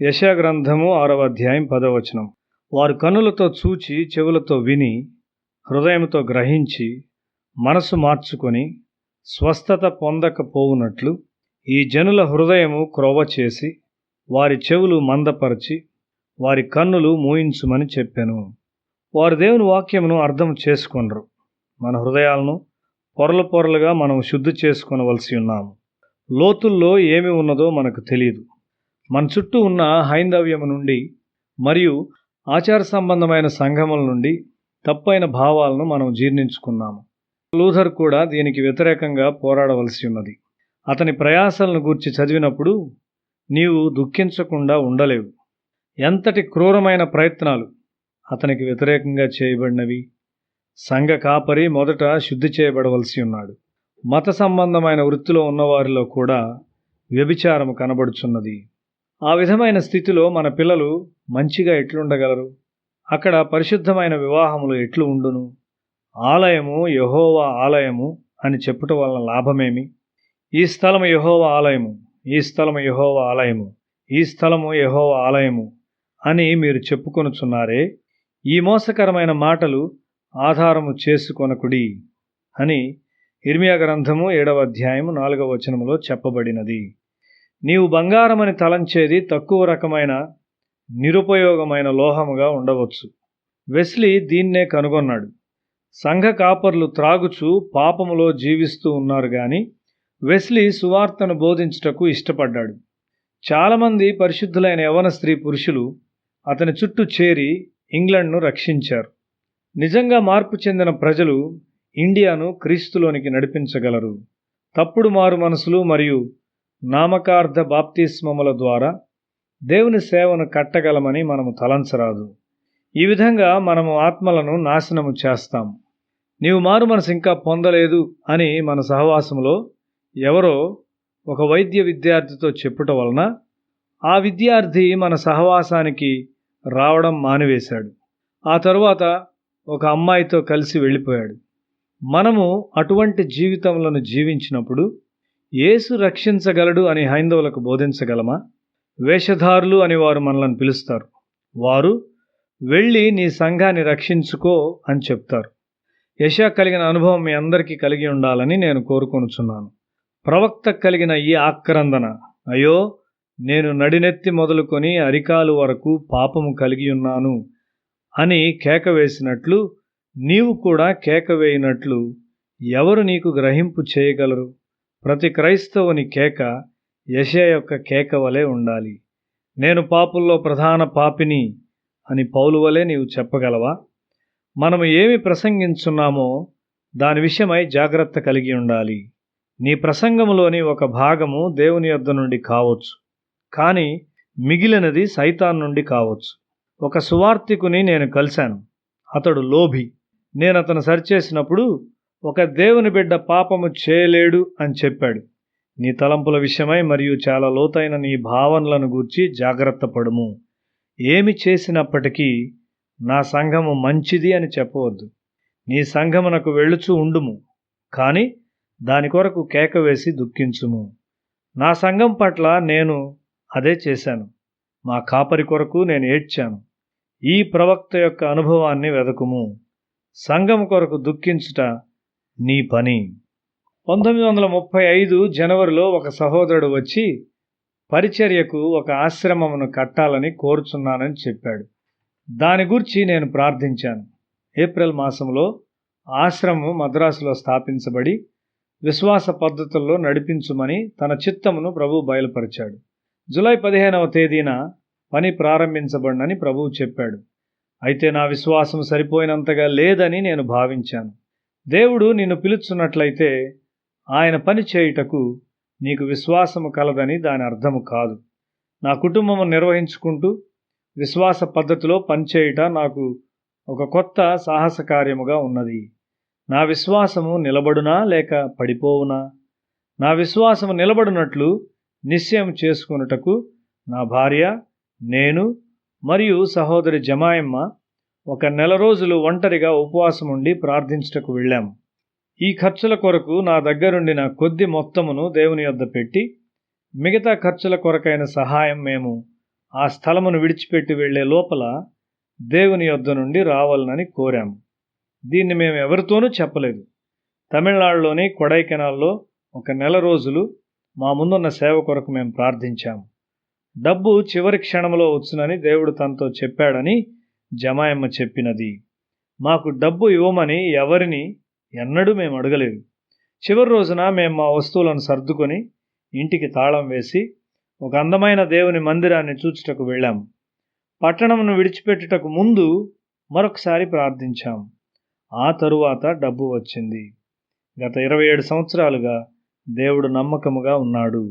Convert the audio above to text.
యెషయా గ్రంథము 6వ అధ్యాయం 10వ వచనం. వారు కన్నులతో చూచి చెవులతో విని హృదయంతో గ్రహించి మనసు మార్చుకొని స్వస్థత పొందకపోవునట్లు ఈ జనుల హృదయము క్రొవ్వ చేసి వారి చెవులు మందపరచి వారి కన్నులు మూయించుమని చెప్పెను. వారు దేవుని వాక్యమును అర్థం చేసుకొనరు. మన హృదయాలను పొరలు పొరలుగా మనం శుద్ధి చేసుకొనవలసి ఉన్నాము. లోతుల్లో ఏమి ఉన్నదో మనకు తెలియదు. మన చుట్టూ ఉన్న హైందవ్యము నుండి మరియు ఆచార సంబంధమైన సంఘముల నుండి తప్పైన భావాలను మనం జీర్ణించుకున్నాము. లూథర్ కూడా దీనికి వ్యతిరేకంగా పోరాడవలసి ఉన్నది. అతని ప్రయాసలను గూర్చి చదివినప్పుడు నీవు దుఃఖించకుండా ఉండలేవు. ఎంతటి క్రూరమైన ప్రయత్నాలు అతనికి వ్యతిరేకంగా చేయబడినవి. సంఘ కాపరి మొదట శుద్ధి చేయబడవలసి ఉన్నాడు. మత సంబంధమైన వృత్తిలో ఉన్నవారిలో కూడా వ్యభిచారము కనబడుచున్నది. ఆ విధమైన స్థితిలో మన పిల్లలు మంచిగా ఎట్లుండగలరు? అక్కడ పరిశుద్ధమైన వివాహములు ఎట్లు ఉండును? ఆలయము యెహోవా ఆలయము అని చెప్పుట వలన లాభమేమి? ఈ స్థలము యెహోవా ఆలయము, ఈ స్థలము యెహోవా ఆలయము, ఈ స్థలము యెహోవా ఆలయము అని మీరు చెప్పుకొనుచున్నారే, ఈ మోసకరమైన మాటలు ఆధారము చేసుకొనకుడి అని ఇర్మియా గ్రంథము 7వ అధ్యాయము 4వ వచనములో చెప్పబడినది. నీవు బంగారమని తలంచేది తక్కువ రకమైన నిరుపయోగమైన లోహముగా ఉండవచ్చు. వెస్లీ దీన్నే కనుగొన్నాడు. సంఘ కాపర్లు త్రాగుచూ పాపములో జీవిస్తూ ఉన్నారు గాని వెస్లీ సువార్తను బోధించుటకు ఇష్టపడ్డాడు. చాలామంది పరిశుద్ధులైన యవ్వన స్త్రీ పురుషులు అతని చుట్టూ చేరి ఇంగ్లండ్ను రక్షించారు. నిజంగా మార్పు చెందిన ప్రజలు ఇండియాను క్రీస్తులోనికి నడిపించగలరు. తప్పుడు మారు మనసులు మరియు నామకార్థ బాప్తిస్మముల ద్వారా దేవుని సేవను కట్టగలమని మనము తలంచరాదు. ఈ విధంగా మనము ఆత్మలను నాశనము చేస్తాము. నీవు మారు మనసు ఇంకా పొందలేదు అని మన సహవాసంలో ఎవరో ఒక వైద్య విద్యార్థితో చెప్పుట వలన ఆ విద్యార్థి మన సహవాసానికి రావడం మానివేశాడు. ఆ తరువాత ఒక అమ్మాయితో కలిసి వెళ్ళిపోయాడు. మనము అటువంటి జీవితములను జీవించినప్పుడు యేసు రక్షించగలడు అని హైందవులకు బోధించగలమా? వేషధారులు అని వారు మనల్ని పిలుస్తారు. వారు వెళ్ళి నీ సంఘాన్ని రక్షించుకో అని చెప్తారు. యెషయా కలిగిన అనుభవం మీ అందరికీ కలిగి ఉండాలని నేను కోరుకొనుచున్నాను. ప్రవక్త కలిగిన ఈ ఆక్రందన, అయ్యో నేను నడినెత్తి మొదలుకొని అరికాలు వరకు పాపము కలిగి ఉన్నాను అని కేక వేసినట్లు నీవు కూడా కేక వేయినట్లు ఎవరు నీకు గ్రహింపు చేయగలరు? ప్రతి క్రైస్తవుని కేక యెషయా యొక్క కేక వలె ఉండాలి. నేను పాపుల్లో ప్రధాన పాపిని అని పౌలు వలె నీవు చెప్పగలవా? మనము ఏమి ప్రసంగించున్నామో దాని విషయమై జాగ్రత్త కలిగి ఉండాలి. నీ ప్రసంగములోని ఒక భాగము దేవుని యొద్ద నుండి కావచ్చు, కానీ మిగిలినది సైతాన్ నుండి కావచ్చు. ఒక సువార్తికుని నేను కలిశాను. అతడు లోభి. నేను అతను సరిచేసినప్పుడు ఒక దేవుని బిడ్డ పాపము చేయలేడు అని చెప్పాడు. నీ తలంపుల విషయమై మరియు చాలా లోతైన నీ భావనలను గూర్చి జాగ్రత్త పడుము. ఏమి చేసినప్పటికీ నా సంఘము మంచిది అని చెప్పవద్దు. నీ సంఘమునకు వెళ్ళుచూ ఉండుము, కానీ దాని కొరకు కేక వేసి దుఃఖించుము. నా సంఘం పట్ల నేను అదే చేశాను. మా కాపరి కొరకు నేను ఏడ్చాను. ఈ ప్రవక్త యొక్క అనుభవాన్ని వెదకుము. సంఘం కొరకు దుఃఖించుట నీ పని. 1935 జనవరిలో ఒక సహోదరుడు వచ్చి పరిచర్యకు ఒక ఆశ్రమమును కట్టాలని కోరుచున్నానని చెప్పాడు. దాని గురించి నేను ప్రార్థించాను. ఏప్రిల్ మాసంలో ఆశ్రమం మద్రాసులో స్థాపించబడి విశ్వాస పద్ధతుల్లో నడిపించుమని తన చిత్తమును ప్రభువు బయలుపరిచాడు. జూలై 15వ తేదీన పని ప్రారంభించబడినని ప్రభువు చెప్పాడు. అయితే నా విశ్వాసం సరిపోయినంతగా లేదని నేను భావించాను. దేవుడు నిన్ను పిలుచున్నట్లయితే ఆయన పని చేయుటకు నీకు విశ్వాసము కలదని దాని అర్థము కాదు. నా కుటుంబము నిర్వహించుకుంటూ విశ్వాస పద్ధతిలో పనిచేయుట నాకు ఒక కొత్త సాహస కార్యముగా ఉన్నది. నా విశ్వాసము నిలబడునా లేక పడిపోవునా? నా విశ్వాసము నిలబడినట్లు నిశ్చయం చేసుకొనుటకు నా భార్య, నేను మరియు సహోదరి జమాయమ్మ ఒక నెల రోజులు ఒంటరిగా ఉపవాసం ఉండి ప్రార్థించుటకు వెళ్ళాము. ఈ ఖర్చుల కొరకు నా దగ్గరుండిన కొద్ది మొత్తమును దేవుని యొద్ద పెట్టి మిగతా ఖర్చుల కొరకైన సహాయం మేము ఆ స్థలమును విడిచిపెట్టి వెళ్ళే లోపల దేవుని యొద్ద నుండి రావాలనని కోరాము. దీన్ని మేము ఎవరితోనూ చెప్పలేదు. తమిళనాడులోని కొడైకెనాల్లో 1 నెల రోజులు మా ముందున్న సేవ కొరకు మేము ప్రార్థించాము. డబ్బు చివరి క్షణంలో వచ్చునని దేవుడు తనతో చెప్పాడని జమాయమ్మ చెప్పినది. మాకు డబ్బు ఇవ్వమని ఎవరిని ఎన్నడూ మేము అడగలేదు. చివరి రోజున మేము మా వస్తువులను సర్దుకొని ఇంటికి తాళం వేసి ఒక అందమైన దేవుని మందిరాన్ని చూచుటకు వెళ్ళాము. పట్టణమును విడిచిపెట్టుటకు ముందు మరొకసారి ప్రార్థించాము. ఆ తరువాత డబ్బు వచ్చింది. గత 27 సంవత్సరాలుగా దేవుడు నమ్మకముగా ఉన్నాడు.